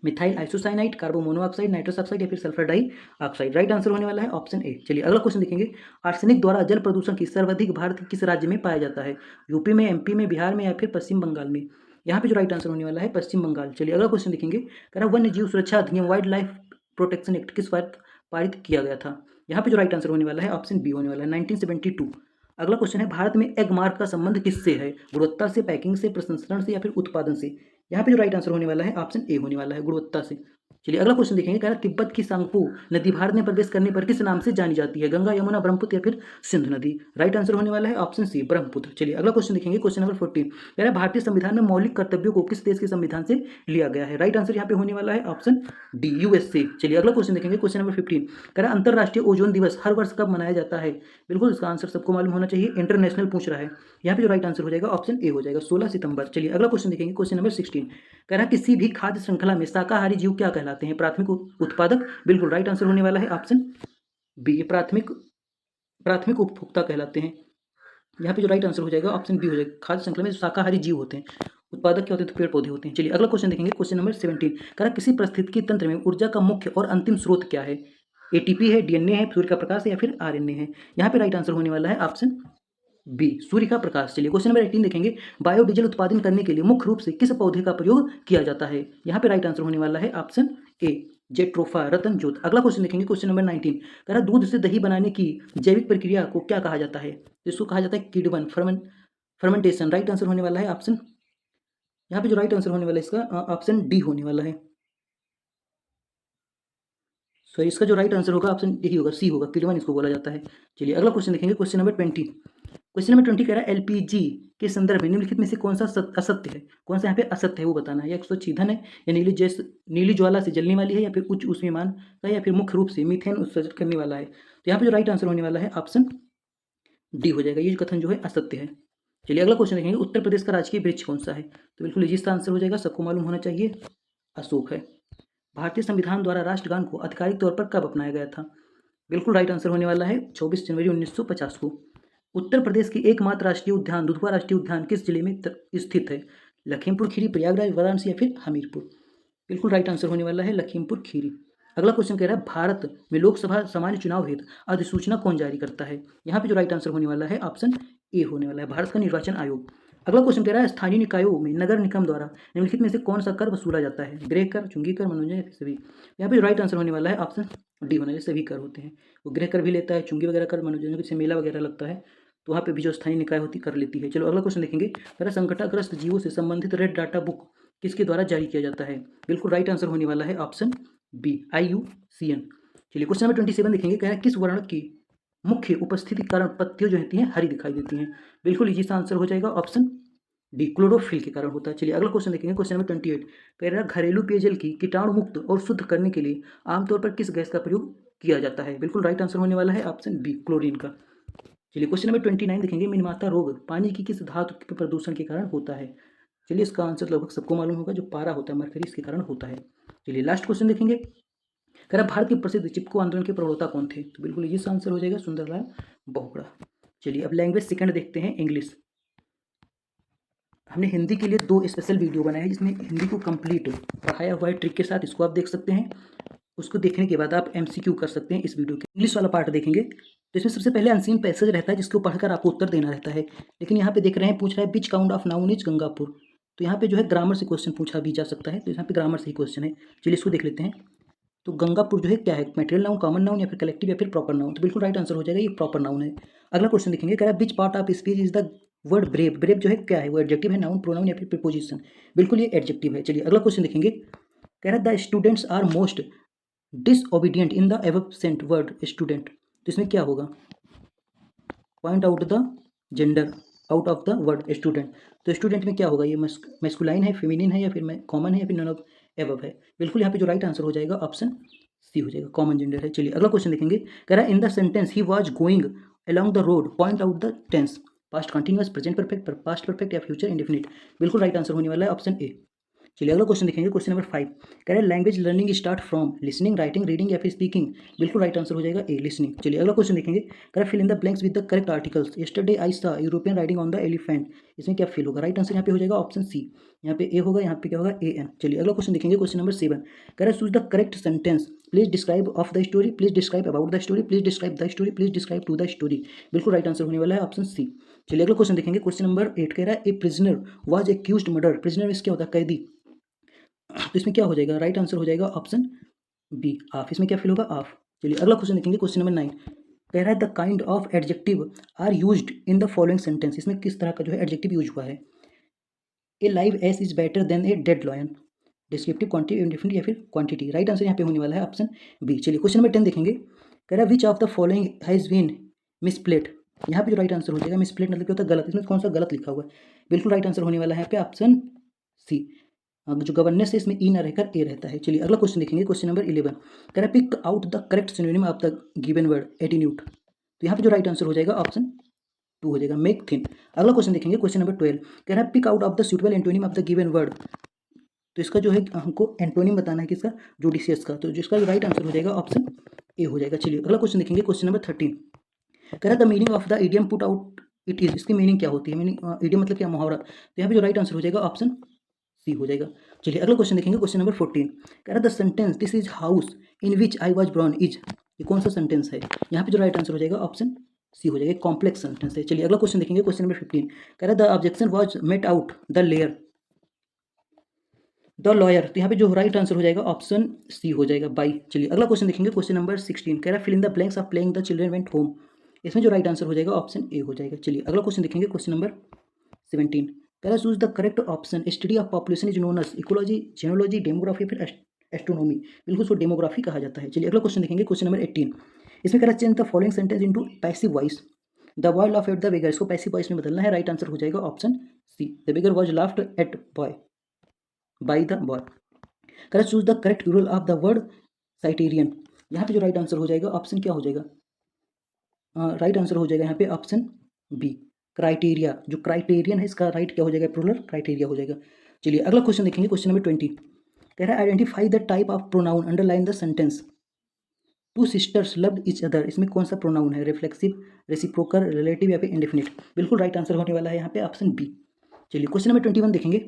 Methyl isocyanide, carbon monoxide, nitrous oxide या फिर sulphur dioxide? Right answer होने वाला है ऑप्शन ए। चलिए अगला क्वेश्चन देखेंगे, आर्सेनिक द्वारा जल प्रदूषण की सर्वाधिक भारत के किस राज्य में पाया जाता है? यूपी में, एमपी में, बिहार में या फिर पश्चिम बंगाल में? यहाँ पे जो राइट आंसर होने वाला है पश्चिम बंगाल। चलिए अगला क्वेश्चन देखेंगे, कह रहा वन्य जीव सुरक्षा अधिनियम वाइल्ड लाइफ प्रोटेक्शन एक्ट किस वर्ष पारित किया गया था? यहाँ पे जो राइट आंसर होने वाला है ऑप्शन बी होने वाला है, 1972। अगला क्वेश्चन है, भारत में एग मार्क का संबंध किससे है? गुणवत्ता से, पैकिंग से, प्रसंस्करण से या फिर उत्पादन से? यहाँ पे जो राइट आंसर होने वाला है ऑप्शन ए होने वाला है, गुणवत्ता से। चलिए अगला क्वेश्चन देखेंगे, कह रहा तिब्बत की सांगपो नदी भारत में प्रवेश करने पर किस नाम से जानी जाती है? गंगा, यमुना, ब्रह्मपुत्र या फिर सिंधु नदी? राइट आंसर होने वाला है ऑप्शन सी, ब्रह्मपुत्र। चलिए अगला क्वेश्चन देखेंगे, क्वेश्चन नंबर 14 कह रहा है भारतीय संविधान में मौलिक कर्तव्यों को किस देश के संविधान से लिया गया है? राइट आंसर यहाँ पे होने वाला है ऑप्शन डी, यूएसए। चलिए अगला क्वेश्चन देखेंगे, क्वेश्चन नंबर 15 कह रहा है अंतर्राष्ट्रीय ओजोन दिवस हर वर्ष कब मनाया जाता है? बिल्कुल इसका आंसर सबको मालूम होना चाहिए, इंटरनेशनल पूछ रहा है। यहाँ पे जो राइट आंसर हो जाएगा ऑप्शन ए हो जाएगा, 16 सितंबर। चलिए अगला क्वेश्चन देखेंगे, क्वेश्चन नंबर 16 कह रहा है किसी भी खाद्य श्रृंखला में शाकाहारी जीव क्या कहलाते हैं? प्राथमिक उत्पादक? बिल्कुल राइट आंसर होने वाला है ऑप्शन बी, प्राथमिक प्राथमिक उपभोक्ता कहलाते हैं। यहाँ पे जो राइट आंसर हो जाएगा ऑप्शन बी हो जाएगा, खाद्य श्रृंखला में शाकाहारी जीव होते हैं। उत्पादक क्या होते हैं? तो पेड़ पौधे होते हैं। चलिए अगला क्वेश्चन देखेंगे, क्वेश्चन नंबर 17 कह रहा किसी पारिस्थितिकी तंत्र में ऊर्जा का मुख्य और अंतिम स्रोत क्या है? एटीपी है, डीएनए है, सूर्य का प्रकाश है या फिर आरएनए है? यहाँ पे राइट आंसर होने वाला है ऑप्शन बी, सूर्य का प्रकाश। चलिए क्वेश्चन नंबर 18 देखेंगे, बायोडीजल उत्पादन करने के लिए मुख्य रूप से किस पौधे का प्रयोग किया जाता है? यहाँ पे राइट आंसर होने वाला है ऑप्शन ए, जेट्रोफा, रतन जोत। अगला क्वेश्चन देखेंगे, क्वेश्चन नंबर 19 कह रहा दूध से दही बनाने की जैविक प्रक्रिया को क्या कहा जाता है? तो इसको कहा जाता है किण्वन, फर्मेंटेशन। राइट आंसर होने वाला है ऑप्शन, यहाँ पे जो राइट आंसर होने वाला है इसका ऑप्शन डी होने वाला है। सो इसका जो राइट आंसर होगा ऑप्शन डी होगा, सी होगा, किण्वन इसको बोला जाता है। चलिए अगला क्वेश्चन देखेंगे, क्वेश्चन नंबर 20 क्वेश्चन नंबर 20 कह रहा है एलपीजी के संदर्भ में निम्नलिखित में से कौन सा असत्य है? कौन सा यहाँ पे असत्य है वो बताना है। या स्वच्छ ईंधन है, या नीली ज्वाला से जलने वाली है, या फिर उच्च ऊष्मीयमान का, या फिर मुख्य रूप से मीथेन उत्सर्जित करने वाला है? तो यहाँ पे जो राइट आंसर होने वाला है ऑप्शन डी हो जाएगा, ये कथन जो है असत्य है। चलिए अगला क्वेश्चन देखेंगे, उत्तर प्रदेश का राजकीय वृक्ष कौन सा है? तो बिल्कुल इजी सा आंसर हो जाएगा, सबको मालूम होना चाहिए, अशोक है। भारतीय संविधान द्वारा राष्ट्रगान को आधिकारिक तौर पर कब अपनाया गया था? बिल्कुल राइट आंसर होने वाला है 24 जनवरी 1950 को। उत्तर प्रदेश की एकमात्र राष्ट्रीय उद्यान दुधवा राष्ट्रीय उद्यान किस जिले में स्थित है? लखीमपुर खीरी, प्रयागराज, वाराणसी या फिर हमीरपुर? बिल्कुल राइट आंसर होने वाला है लखीमपुर खीरी। अगला क्वेश्चन कह रहा है भारत में लोकसभा सामान्य चुनाव हेतु अधिसूचना कौन जारी करता है? यहाँ पे जो राइट आंसर होने वाला है ऑप्शन ए होने वाला है, भारत का निर्वाचन आयोग। अगला क्वेश्चन कह रहा है स्थानीय निकायों में नगर निगम द्वारा निम्नलिखित में से कौन सा कर वसूला जाता है? गृह कर, चुंगी कर, मनोरंजन या फिर सभी? यहाँ पे राइट आंसर होने वाला है ऑप्शन डी होना है, सभी कर होते हैं। वो गृह कर भी लेता है, चुंगी वगैरह कर, मनोरंजन जैसे मेला वगैरह लगता है तो वहाँ पे भी जो स्थानीय निकाय होती कर लेती है। चलो अगला क्वेश्चन देखेंगे, कह रहा संकटाग्रस्त जीवों से संबंधित रेड डाटा बुक किसके द्वारा जारी किया जाता है? बिल्कुल राइट आंसर होने वाला है ऑप्शन बी, IUCN। चलिए क्वेश्चन नंबर 27 देखेंगे, कह रहा है किस वर्ण की मुख्य उपस्थिति के कारण पत्तियां जो होती हैं हरी दिखाई देती हैं? बिल्कुल इजी सा आंसर हो जाएगा ऑप्शन डी, क्लोरोफिल के कारण होता है। चलिए अगला क्वेश्चन देखेंगे, क्वेश्चन नंबर 28 कह रहा है घरेलू पेयजल की कीटाणु मुक्त और शुद्ध करने के लिए आमतौर पर किस गैस का प्रयोग किया जाता है? बिल्कुल राइट आंसर होने वाला है ऑप्शन बी, क्लोरीन का। चलिए क्वेश्चन नंबर 29 देखेंगे, मिनमाता रोग पानी की किस धातु के प्रदूषण के कारण होता है? चलिए इसका आंसर लगभग सबको मालूम होगा, जो पारा होता है मरकरी, इसके कारण होता है। चलिए लास्ट क्वेश्चन देखेंगे, कह रहा भारत के प्रसिद्ध चिपको आंदोलन के प्रवक्ता कौन थे? तो बिल्कुल ये आंसर हो जाएगा सुंदरलाल बोहरा। चलिए अब लैंग्वेज सेकंड देखते हैं, इंग्लिश। हमने हिंदी के लिए 2 स्पेशल वीडियो बनाए हैं जिसमें हिंदी को कंप्लीट पढ़ाया हुआ है ट्रिक के साथ, इसको आप देख सकते हैं। उसको देखने के बाद आप MCQ कर सकते हैं इस वीडियो के। इंग्लिश वाला पार्ट देखेंगे तो इसमें सबसे पहले अनसीन पैसेज रहता है जिसको पढ़कर आपको उत्तर देना रहता है। लेकिन यहाँ पे देख रहे हैं पूछ रहा है which count of noun is Gangapur, तो यहाँ पे जो है ग्रामर से क्वेश्चन पूछा भी जा सकता है, तो यहाँ पे ग्रामर से ही क्वेश्चन है। चलिए इसको देख लेते हैं। तो गंगापुर जो है क्या है, मटेरियल नाउन, कॉमन नाउन या फिर कलेक्टिव या फिर प्रॉपर नाउन? तो बिल्कुल राइट आंसर हो जाएगा, ये प्रॉपर नाउन है। अगला क्वेश्चन देखेंगे, कह रहा है which part of speech is the word brave? Brave जो है क्या है, वो एडजेक्टिव है, नाउन, प्रोनाउन या फिर प्रीपोजिशन? बिल्कुल ये एडजेक्टिव है। चलिए अगला क्वेश्चन देखेंगे, कह रहा है the students are most disobedient in the absent word student, तो इसमें क्या होगा? Point out the gender out of the word student, तो स्टूडेंट में क्या होगा, ये मैस्कुलाइन है, फेमिनिन है या फिर कॉमन है या फिर नन ऑफ एबव है? बिल्कुल यहाँ पे जो राइट आंसर हो जाएगा ऑप्शन सी हो जाएगा, कॉमन जेंडर है। चलिए अगला क्वेश्चन देखेंगे, कह रहा है in the sentence he was going along the road point out the tense, past continuous, present perfect, past perfect या फ्यूचर इंडेफिनिट? बिल्कुल राइट आंसर होने वाला है ऑप्शन ए। चलिए अगला क्वेश्चन देखेंगे, क्वेश्चन नंबर 5 कह रहा है language learning start from listening, writing, reading या फिर स्पीकिंग? बिल्कुल राइट आंसर हो जाएगा ए, लिसनिंग। चलिए अगला क्वेश्चन देखेंगे, कह रहा है fill in the blanks with the correct articles, yesterday I saw European riding on the elephant, इसमें क्या फिल होगा? राइट आंसर यहाँ पे हो जाएगा ऑप्शन सी, यहाँ पे ए होगा, यहाँ पे क्या होगा AN। चलिए अगला क्वेश्चन देखेंगे, क्वेश्चन नंबर 7 कह रहा है choose the correct sentence, please describe of the story, please describe about the story, please describe the story, please describe to the story? बिल्कुल राइट आंसर होने वाला है ऑप्शन सी। चलिए अगला क्वेश्चन देखेंगे, क्वेश्चन नंबर 8 कह रहा है ए prisoner was accused murder, prisoner में क्या होता है, कैदी, तो इसमें क्या हो जाएगा? राइट आंसर हो जाएगा ऑप्शन बी, ऑफ। इसमें क्या फिल होगा? ऑफ। चलिए अगला क्वेश्चन देखेंगे, क्वेश्चन नंबर 9 कह रहा है the kind of adjective are used in the following sentence, इसमें किस तरह का जो है एडजेक्टिव यूज हुआ है? A live ass is better than a dead lion, descriptive, quantity, indefinite या फिर क्वांटिटी? राइट आंसर यहाँ पे होने वाला है ऑप्शन बी। चलिए क्वेश्चन नंबर 10 देखेंगे, कह रहा है which of the following has been misplaced, यहाँ पे जो राइट आंसर हो जाएगा, मिसप्लेड मतलब क्या होता है, गलत, इसमें कौन सा गलत लिखा हुआ है? बिल्कुल राइट आंसर होने वाला है यहाँ पे ऑप्शन सी, जो गवर्नेंस है इसमें ई ना रहकर ए रहता है। चलिए अगला क्वेश्चन देखेंगे, क्वेश्चन नंबर 11 कह रहा है pick out the correct synonym of the given word attenuate, तो यहाँ पे जो राइट आंसर हो जाएगा ऑप्शन 2 हो जाएगा, मेक थिन। अगला क्वेश्चन देखेंगे, क्वेश्चन नंबर 12 कह रहा है pick out of the suitable antonym of the given word, तो इसका जो है हमको एंटोनिम बताना है किसका, जुडिशियस का, तो जिसका जो राइट आंसर हो जाएगा ऑप्शन ए हो जाएगा। चलिए अगला क्वेश्चन देखेंगे, क्वेश्चन नंबर 13 कह रहा है the meaning of the idiom put out it is, इसकी मीनिंग क्या होती है? मीनिंग इडियम मतलब क्या, मुहावरा, तो यहाँ पे जो राइट आंसर हो जाएगा ऑप्शन सी हो जाएगा। चलिए अगला क्वेश्चन देखेंगे, क्वेश्चन नंबर 14 कह रहा है the sentence this is house in which I was born is, ये कौन सा सेंटेंस है? यहाँ पे जो राइट आंसर हो जाएगा ऑप्शन सी हो जाएगा, कॉम्प्लेक्स सेंटेंस है। चलिए अगला क्वेश्चन देखेंगे, क्वेश्चन नंबर 15 कह रहा है the objection was met out the layer the lawyer, तो यहाँ पे जो राइट आंसर हो जाएगा ऑप्शन सी हो जाएगा, बाई। चलिए अगला क्वेश्चन देखेंगे, क्वेश्चन नंबर 16 कह रहा है fill in the blanks of playing the children went home, इसमें जो राइट आंसर हो जाएगा ऑप्शन ए हो जाएगा। चलिए अगला क्वेश्चन देखेंगे, क्वेश्चन नंबर 17 कह रहा है choose the correct option, study of population is known as ecology, genealogy, demography फिर एस्ट्रोनॉमी? बिल्कुल उसको डेमोग्राफी कहा जाता है। चलिए अगला क्वेश्चन देखेंगे, क्वेश्चन नंबर 18 इसमें कह रहा है change the following sentence into passive voice, the boy laugh at the beggar, इसको पैसिव वॉइस में बदलना है, राइट आंसर हो जाएगा option C, the beggar was laughed at boy by the boy. कह रहा है choose the correct plural of the word criterion, यहाँ पे जो राइट आंसर हो जाएगा ऑप्शन क्या हो जाएगा? राइट आंसर हो जाएगा यहाँ पे ऑप्शन बी, क्राइटेरिया, जो क्राइटेरियन है इसका राइट क्या हो जाएगा, प्लूरल क्राइटेरिया हो जाएगा। चलिए अगला क्वेश्चन देखेंगे, क्वेश्चन नंबर 20 कह रहा है identify the type of pronoun underline the sentence, two sisters loved each other, इसमें कौन सा प्रोनाउन है? रिफ्लेक्सिव, रेसिप्रोकल, रिलेटिव या फिर इंडेफिनिट? बिल्कुल राइट आंसर होने वाला है यहाँ पे ऑप्शन बी। चलिए क्वेश्चन नंबर 21 देखेंगे।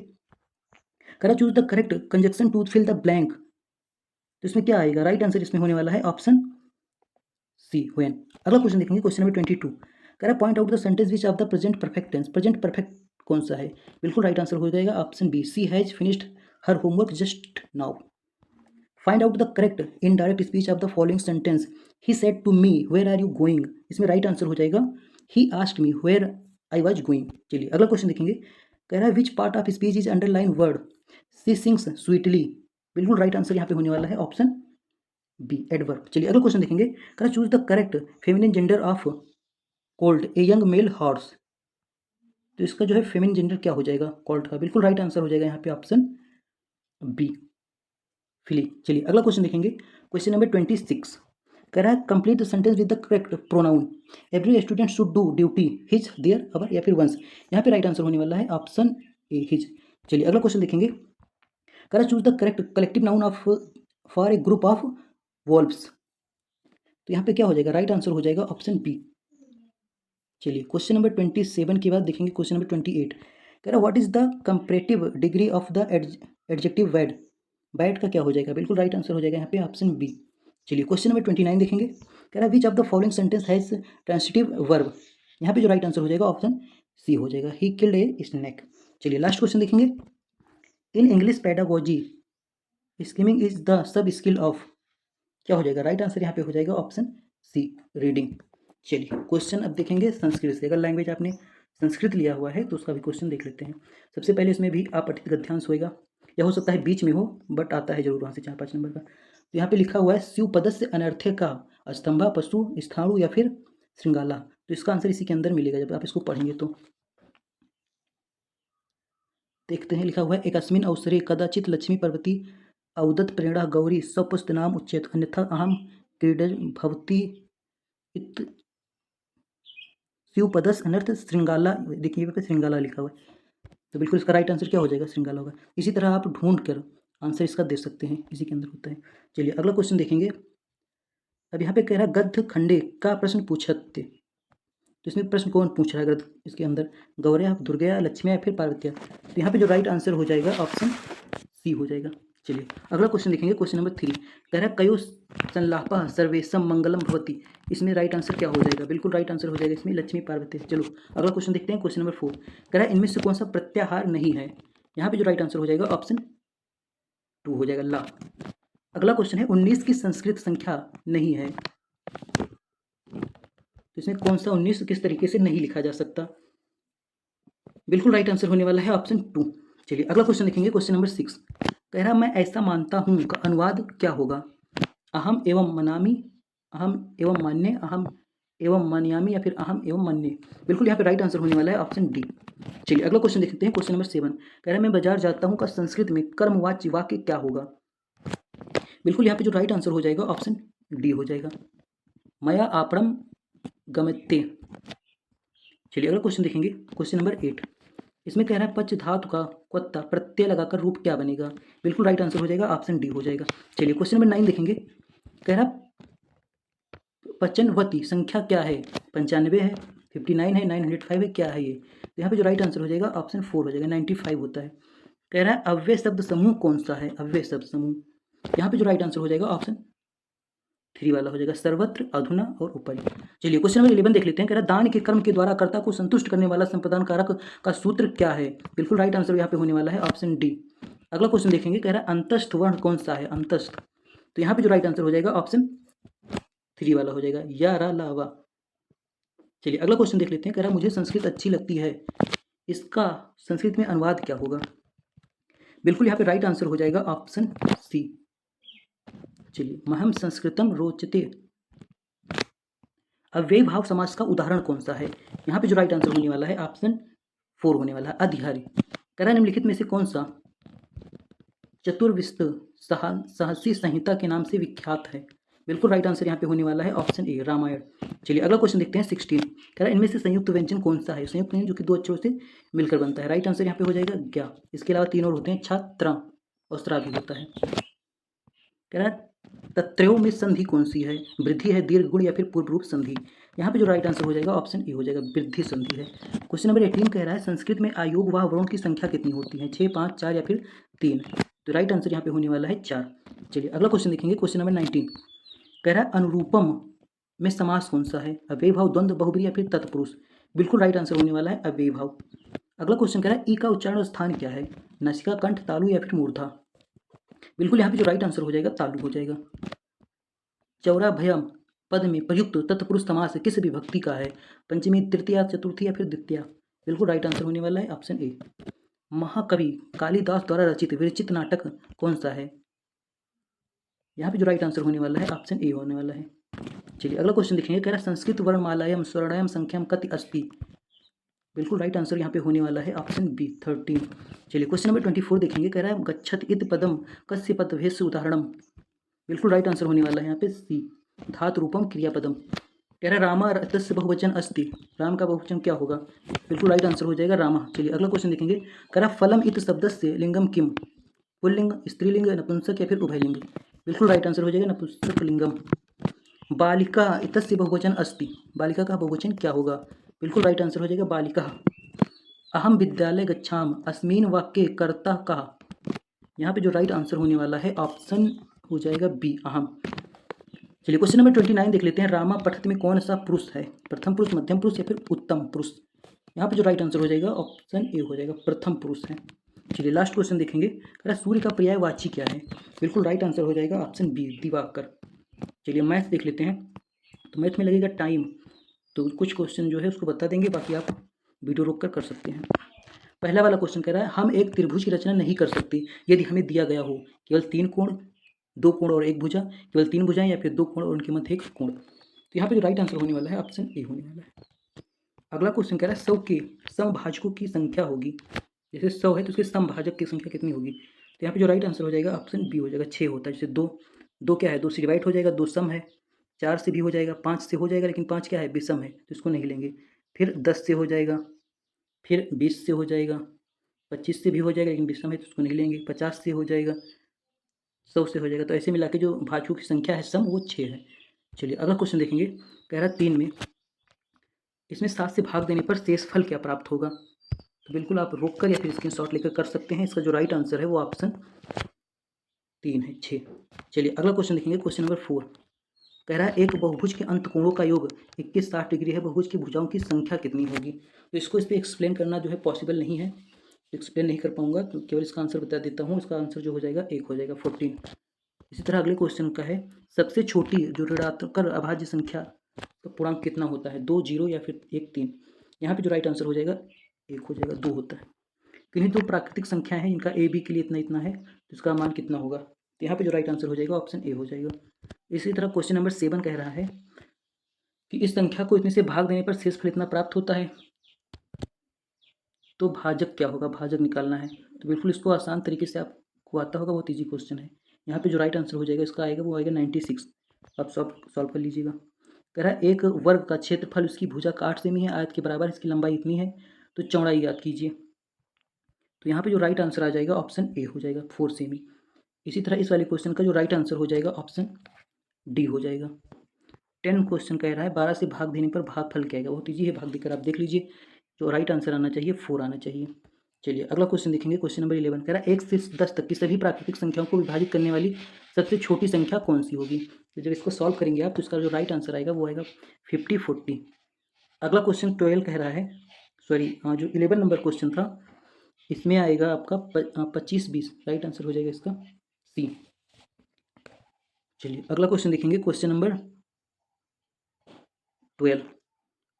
करा choose the correct conjunction to fill the blank, तो इसमें क्या आएगा? राइट आंसर इसमें होने वाला है ऑप्शन सी, व्हेन। अगला क्वेश्चन देखेंगे, क्वेश्चन नंबर 22। कह रहा point out the sentence which of the present perfect tense, present perfect कौन सा है? बिल्कुल राइट आंसर हो जाएगा option B, she has finished her homework just now. Find out the correct indirect speech of the following sentence, he said to me where are you going, इसमें right answer हो जाएगा he asked me where I was going. चलिए अगला question देखेंगे। कह रहा है which part of speech is underline word, she sings sweetly, बिल्कुल राइट आंसर यहाँ पे होने वाला है ऑप्शन बी, एडवर्ब। चलिए अगला क्वेश्चन देखेंगे। कह रहा choose the correct feminine gender of cold a young mail horse, तो इसका जो है फेमिनिन जेंडर क्या हो जाएगा? कॉल्ड का। बिल्कुल राइट आंसर हो जाएगा यहाँ पे ऑप्शन बी, फिली। चलिए अगला क्वेश्चन देखेंगे, क्वेश्चन नंबर 26। कह रहा है complete the sentence with the correct pronoun, every student should do duty his their our या फिर वंस, यहाँ पे राइट आंसर होने वाला है ऑप्शन ए, हिज। चलिए अगला क्वेश्चन देखेंगे। कह रहा choose the correct collective noun of for a group of valves, तो यहाँ पे क्या हो जाएगा? राइट आंसर हो जाएगा ऑप्शन बी। चलिए क्वेश्चन नंबर 27 के बाद देखेंगे क्वेश्चन नंबर 28। कह रहा what is the comparative degree of the adjective bad, bad का क्या हो जाएगा? बिल्कुल राइट आंसर हो जाएगा यहाँ पे ऑप्शन बी। चलिए क्वेश्चन नंबर 29 देखेंगे। कह रहा विच of the following sentence has transitive verb, यहाँ पे जो राइट आंसर हो जाएगा ऑप्शन सी हो जाएगा, ही किल्ड ए स्नेक। चलिए लास्ट क्वेश्चन देखेंगे। In English pedagogy skimming is the sub skill of, क्या हो जाएगा? राइट आंसर यहाँ पे हो जाएगा ऑप्शन सी, रीडिंग। चलिए क्वेश्चन अब देखेंगे संस्कृत से। अगर लैंग्वेज आपने संस्कृत लिया हुआ है तो उसका भी क्वेश्चन देख लेते हैं। सबसे पहले इसमें भी अपठित गद्यांश होएगा, या हो सकता है बीच में हो, बट आता है जरूर वहाँ से 4-5 नंबर का। तो यहाँ पे लिखा हुआ है शिवपदस्य अनर्थे का स्तंभा पशु स्थाणु या फिर श्रृंगाला, तो इसका आंसर इसी के अंदर मिलेगा जब आप इसको पढ़ेंगे। तो देखते हैं, लिखा हुआ है एकस्मिन अवसरे कदाचित लक्ष्मी पर्वती औदत प्रेरणा गौरी सपुस्त नाम उच्चेत अन्यथा अहम क्रीडज भवती इत शिवपदस अनर्थ श्रृंगाला, देखिए यहाँ पे श्रृंगाला लिखा हुआ है, तो बिल्कुल इसका राइट आंसर क्या हो जाएगा? श्रृंगाला होगा। इसी तरह आप ढूंढ कर आंसर इसका दे सकते हैं, इसी के अंदर होता है। चलिए अगला क्वेश्चन देखेंगे। अब यहाँ पे कह रहा है गद्य खंडे का प्रश्न पूछते, तो इसमें प्रश्न कौन पूछ रहा है गद्य इसके अंदर? गौरया, दुर्गया, लक्ष्मी या फिर पार्वत्या, तो यहाँ पे जो राइट आंसर हो जाएगा ऑप्शन सी हो जाएगा। चलिए अगला क्वेश्चन देखेंगे, क्वेश्चन नंबर 3। कह रहा है कयो संलापा सर्वेशम मंगलम भवती, इसमें राइट आंसर क्या हो जाएगा? बिल्कुल राइट आंसर हो जाएगा इसमें लक्ष्मी पार्वती। चलो अगला क्वेश्चन देखते हैं, क्वेश्चन नंबर 4। कह रहा है इनमें से कौन सा प्रत्याहार नहीं है, यहाँ पे जो राइट आंसर हो जाएगा ऑप्शन 2 हो जाएगा, ला। अगला क्वेश्चन है 19 की संस्कृत संख्या नहीं है, तो इसमें कौन सा 19 किस तरीके से नहीं लिखा जा सकता? बिल्कुल राइट आंसर होने वाला है ऑप्शन 2। चलिए अगला क्वेश्चन देखेंगे, क्वेश्चन नंबर 6। कह रहा मैं ऐसा मानता हूँ का अनुवाद क्या होगा? अहम एवं मनामी, अहम एवं मान्य, अहम एवं मनियामी या फिर अहम एवं मन्य, बिल्कुल यहाँ पे राइट आंसर होने वाला है ऑप्शन डी। चलिए अगला क्वेश्चन देखते हैं, क्वेश्चन नंबर 7। कह रहा है मैं बाजार जाता हूँ का संस्कृत में कर्मवाच्य वाक्य क्या होगा? बिल्कुल यहाँ पे जो राइट आंसर हो जाएगा ऑप्शन डी हो जाएगा, मया आपणम गमत्ते। चलिए अगला क्वेश्चन देखेंगे, क्वेश्चन नंबर 8। इसमें कह रहा है पच धातु का क्वत्ता प्रत्यय लगाकर रूप क्या बनेगा? बिल्कुल राइट आंसर हो जाएगा ऑप्शन डी हो जाएगा। चलिए क्वेश्चन नंबर 9 देखेंगे। कह रहा पचनवती संख्या क्या है? 95 है, 59 है, 905 है, क्या है ये? तो यहाँ पे जो राइट आंसर हो जाएगा ऑप्शन 4 हो जाएगा, 95 होता है। कह रहा है अव्यय शब्द समूह कौन सा है? अव्यय शब्द समूह, यहाँ पे जो राइट आंसर हो जाएगा ऑप्शन 3 वाला हो जाएगा, सर्वत्र, अधुना और ऊपरी। चलिए क्वेश्चन नंबर 11 देख लेते हैं। कह रहा दान के कर्म के द्वारा कर्ता को संतुष्ट करने वाला संप्रदान कारक का सूत्र क्या है? बिल्कुल राइट आंसर यहाँ पे होने वाला है ऑप्शन डी। अगला क्वेश्चन देखेंगे। कह रहा है अंतस्थ वर्ण कौन सा है? अंतस्थ, तो यहाँ पे जो राइट आंसर हो जाएगा ऑप्शन 3 वाला हो जाएगा, या रा ला वा। चलिए अगला क्वेश्चन देख लेते हैं। कह रहा मुझे संस्कृत अच्छी लगती है, इसका संस्कृत में अनुवाद क्या होगा? बिल्कुल यहाँ पे राइट आंसर हो जाएगा ऑप्शन सी। चलिए महम संस्कृतम रोचते, अव्ययी भाव समास का उदाहरण कौन सा है? यहाँ पे जो राइट आंसर होने वाला है ऑप्शन 4 होने वाला है, अधिहारी। कह रहा निम्नलिखित में से कौन सा चतुर्विस्त सहसी संहिता के नाम से विख्यात है? बिल्कुल राइट आंसर यहाँ पे होने वाला है ऑप्शन ए, रामायण। चलिए अगला क्वेश्चन देखते हैं 16। कह रहा है इनमें से संयुक्त व्यंजन कौन सा है? संयुक्त व्यंजन जो कि 2 अक्षरों से मिलकर बनता है। राइट आंसर यहाँ पे हो जाएगा ज्ञा। इसके अलावा 3 और होते हैं, छात्रा और स्त्रा भी होता है। कह रहा है तत्रयों में संधि कौन सी है, वृद्धि है, दीर्घ गुण या फिर पूर्व रूप संधि। यहाँ पे जो राइट आंसर हो जाएगा ऑप्शन ए हो जाएगा, वृद्धि संधि है। क्वेश्चन नंबर 18 कह रहा है संस्कृत में आयोग व वर्ण की संख्या कितनी होती है, 6, 5, 4 या फिर 3। तो राइट आंसर यहाँ पे होने वाला है 4। चलिए अगला क्वेश्चन देखेंगे, क्वेश्चन नंबर 19 कह रहा है अनुरूपम में समास कौन सा है, अव्ययभाव, द्वंद्व, बहुब्री या फिर तत्पुरुष। बिल्कुल राइट आंसर होने वाला है अव्ययभाव। अगला क्वेश्चन कह रहा है ई का उच्चारण स्थान क्या है, नासिका, कंठ, तालु या फिर मूर्धा। बिल्कुल यहाँ पे जो राइट आंसर हो जाएगा तालु हो जाएगा। चौराभयम पद में प्रयुक्त तत्पुरुष समास किस विभक्ति का है, पंचमी, तृतीया, चतुर्थी या फिर द्वितीया। बिल्कुल राइट आंसर होने वाला है ऑप्शन ए। महाकवि कालिदास द्वारा रचित विरचित नाटक कौन सा है, यहाँ पे जो राइट आंसर होने वाला है ऑप्शन ए होने वाला है। चलिए अगला क्वेश्चन देखेंगे, कह रहा है संस्कृत वर्णमालायाम स्वर्णायाम संख्याम कति अस्ति। बिल्कुल राइट आंसर यहाँ पे होने वाला है ऑप्शन बी 13। चलिए क्वेश्चन नंबर 24 देखेंगे, कह रहा है गच्छत इत पदम कस्य पदभेस्य उदाहरणम। बिल्कुल राइट आंसर होने वाला है यहाँ पे सी धातु रूपम क्रियापदम। कह रहा है रामा तस्य बहुवचन अस्ति, राम का बहुवचन क्या होगा, बिल्कुल राइट आंसर हो जाएगा रामा। चलिए अगला क्वेश्चन देखेंगे, कह रहा है फलम इत शब्द से लिंगम किम, पुल्लिंग, स्त्रीलिंग, नपुंसक या फिर उभयलिंग। बिल्कुल राइट आंसर हो जाएगा नपुंसक लिंगम। बालिका इतस्य बहुवचन अस्ति, बालिका का बहुवचन क्या होगा, बिल्कुल राइट आंसर हो जाएगा बालिका। अहम विद्यालय गच्छाम अस्मिन वाक्य कर्ता कहा। यहाँ पे जो राइट आंसर होने वाला है ऑप्शन हो जाएगा बी अहम। चलिए क्वेश्चन नंबर 29 देख लेते हैं, रामा पठत में कौन सा पुरुष है, प्रथम पुरुष, मध्यम पुरुष या फिर उत्तम पुरुष। यहाँ पे जो राइट आंसर हो जाएगा ऑप्शन ए हो जाएगा, प्रथम पुरुष है। चलिए लास्ट क्वेश्चन देखेंगे, कह रहा सूर्य का पर्यायवाची क्या है, बिल्कुल राइट आंसर हो जाएगा ऑप्शन बी दिवाकर। चलिए मैथ देख लेते हैं, तो मैथ में लगेगा टाइम, तो कुछ क्वेश्चन जो है उसको बता देंगे, बाकी आप वीडियो रोक कर सकते हैं। पहला वाला क्वेश्चन कह रहा है हम एक त्रिभुज की रचना नहीं कर सकते यदि हमें दिया गया हो केवल 3 कोण, 2 कोण और 1 भुजा, केवल 3 भुजाएं या फिर 2 कोण और उनके मध्य 1 कोण। तो यहाँ पे जो राइट आंसर होने वाला है ऑप्शन ए होने वाला है। अगला क्वेश्चन कह रहा है 100 के समभाजकों की संख्या होगी, जैसे 100 है तो उसके समभाजक की संख्या कितनी होगी। तो यहाँ पे जो राइट आंसर हो जाएगा ऑप्शन बी हो जाएगा, 6 होता है। जैसे दो क्या है, 2 से डिवाइड हो जाएगा, 2 सम है, 4 से भी हो जाएगा, 5 से हो जाएगा, लेकिन 5 क्या है विषम है तो इसको नहीं लेंगे। फिर 10 से हो जाएगा, फिर 20 से हो जाएगा, 25 से भी हो जाएगा लेकिन विषम है तो उसको नहीं लेंगे, 50 से हो जाएगा, 100 से हो जाएगा। तो ऐसे मिला के जो भाजकों की संख्या है सम वो 6 है। चलिए अगला क्वेश्चन देखेंगे, कह रहा 3 में इसमें 7 से भाग देने पर शेष फल क्या प्राप्त होगा। तो बिल्कुल आप रोक कर या फिर स्क्रीनशॉट लेकर कर सकते हैं। इसका जो राइट आंसर है वो ऑप्शन 3 है, 6। चलिए अगला क्वेश्चन देखेंगे, क्वेश्चन नंबर 4 कह रहा है एक बहुभुज के अंत कोणों का योग 21 60 डिग्री है, बहुभुज की भुजाओं की संख्या कितनी होगी। तो इसको इस पर एक्सप्लेन करना जो है पॉसिबल नहीं है, एक्सप्लेन नहीं कर पाऊंगा, तो केवल इसका आंसर बता देता हूँ। इसका आंसर जो हो जाएगा 1 हो जाएगा 14। इसी तरह अगले क्वेश्चन का है सबसे छोटी जो ऋणात्मक अभाज्य संख्या का पूर्णांक कितना होता है, 2, 0 या फिर 1, 3। यहाँ पे जो राइट आंसर हो जाएगा 1 हो जाएगा, 2 होता है। किन्हीं दो प्राकृतिक संख्या है इनका ए बी के लिए इतना इतना है तो इसका मान कितना होगा। तो यहाँ पे जो राइट आंसर हो जाएगा ऑप्शन ए हो जाएगा। इसी तरह क्वेश्चन नंबर 7 कह रहा है कि इस संख्या को इतने से भाग देने पर शेष फल इतना प्राप्त होता है, तो भाजक क्या होगा, भाजक निकालना है। तो बिल्कुल इसको आसान तरीके से आपको आता होगा, बहुत ईजी क्वेश्चन है। यहाँ पे जो राइट आंसर हो जाएगा इसका आएगा वो आएगा 96। आप सॉल्व कर लीजिएगा। कह रहा है एक वर्ग का क्षेत्रफल उसकी भुजा का 8 सेमी है, आयत के बराबर, इसकी लंबाई इतनी है, तो चौड़ाई याद कीजिए। तो यहाँ पे जो राइट आंसर आ जाएगा ऑप्शन ए हो जाएगा, 4 सेमी। इसी तरह इस वाले क्वेश्चन का जो राइट आंसर हो जाएगा ऑप्शन डी हो जाएगा। 10 क्वेश्चन कह रहा है 12 से भाग देने पर भागफल क्या आएगा। बहुत ईजी है, भाग देकर आप देख लीजिए। जो राइट आंसर आना चाहिए 4 आना चाहिए। चलिए अगला क्वेश्चन देखेंगे, क्वेश्चन नंबर 11 कह रहा है 1 से 10 तक की सभी प्राकृतिक संख्याओं को विभाजित करने वाली सबसे छोटी संख्या कौन सी होगी। तो जब इसको सॉल्व करेंगे आप तो इसका जो राइट आंसर आएगा वो आएगा 50, 40। अगला क्वेश्चन 12 कह रहा है, सॉरी जो 11 नंबर क्वेश्चन था इसमें आएगा आपका 25, 20। राइट आंसर हो जाएगा इसका सी। चलिए अगला क्वेश्चन देखेंगे, क्वेश्चन नंबर 12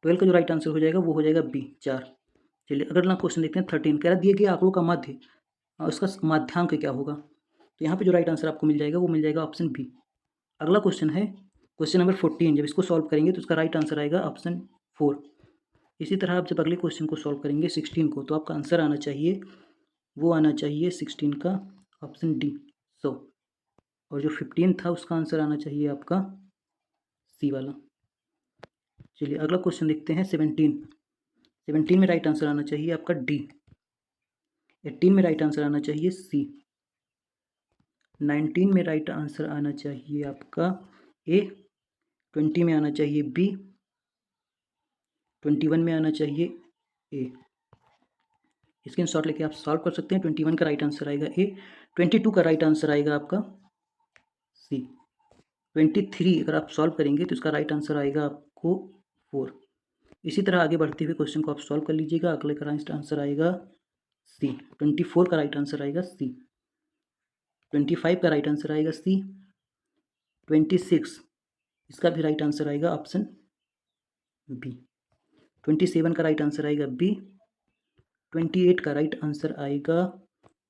का जो राइट आंसर हो जाएगा वो हो जाएगा बी, 4। चलिए अगला क्वेश्चन देखते हैं 13 कह रहा है दिए गए आंकड़ों का माध्य उसका माध्यांक क्या होगा। तो यहाँ पे जो राइट आंसर आपको मिल जाएगा वो मिल जाएगा ऑप्शन बी। अगला क्वेश्चन है क्वेश्चन नंबर 14, जब इसको सॉल्व करेंगे तो उसका राइट आंसर आएगा ऑप्शन 4। इसी तरह आप जब अगले क्वेश्चन को सॉल्व करेंगे 16 को, तो आपका आंसर आना चाहिए वो आना चाहिए 16 का ऑप्शन डी, 100। और जो 15 था उसका आंसर आना चाहिए आपका सी वाला। चलिए अगला क्वेश्चन देखते हैं 17 में राइट आंसर आना चाहिए आपका डी, 18 में राइट आंसर आना चाहिए सी, 19 में राइट आंसर आना चाहिए आपका ए, 20 में आना चाहिए बी, 21 में आना चाहिए ए। स्क्रीनशॉट लेके आप सॉल्व कर सकते हैं। 21 का राइट आंसर आएगा ए, 22 का राइट आंसर आएगा आपका सी, 23 अगर आप सॉल्व करेंगे तो इसका राइट आंसर आएगा आपको 4। इसी तरह आगे बढ़ते हुए क्वेश्चन को आप सॉल्व कर लीजिएगा। अगले का राइट आंसर आएगा सी, 24 का राइट आंसर आएगा सी, 25 का राइट आंसर आएगा सी, 26 इसका भी राइट आंसर आएगा ऑप्शन बी, 27 का राइट आंसर आएगा बी, 28 का राइट आंसर आएगा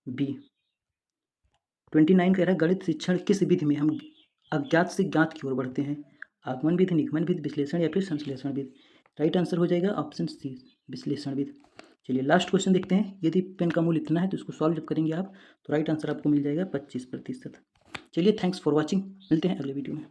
बी, 29 कह रहा है गणित शिक्षण किस विधि में हम अज्ञात से ज्ञात की ओर बढ़ते हैं, आगमन विधि, निगमन विधि, विश्लेषण या फिर संश्लेषण विधि। राइट आंसर हो जाएगा ऑप्शन सी, विश्लेषण विधि। चलिए लास्ट क्वेश्चन देखते हैं। यदि पेन का मूल्य इतना है तो इसको सॉल्व जब करेंगे आप तो राइट आंसर आपको मिल जाएगा 25%। चलिए थैंक्स फॉर वॉचिंग, मिलते हैं अगले वीडियो में।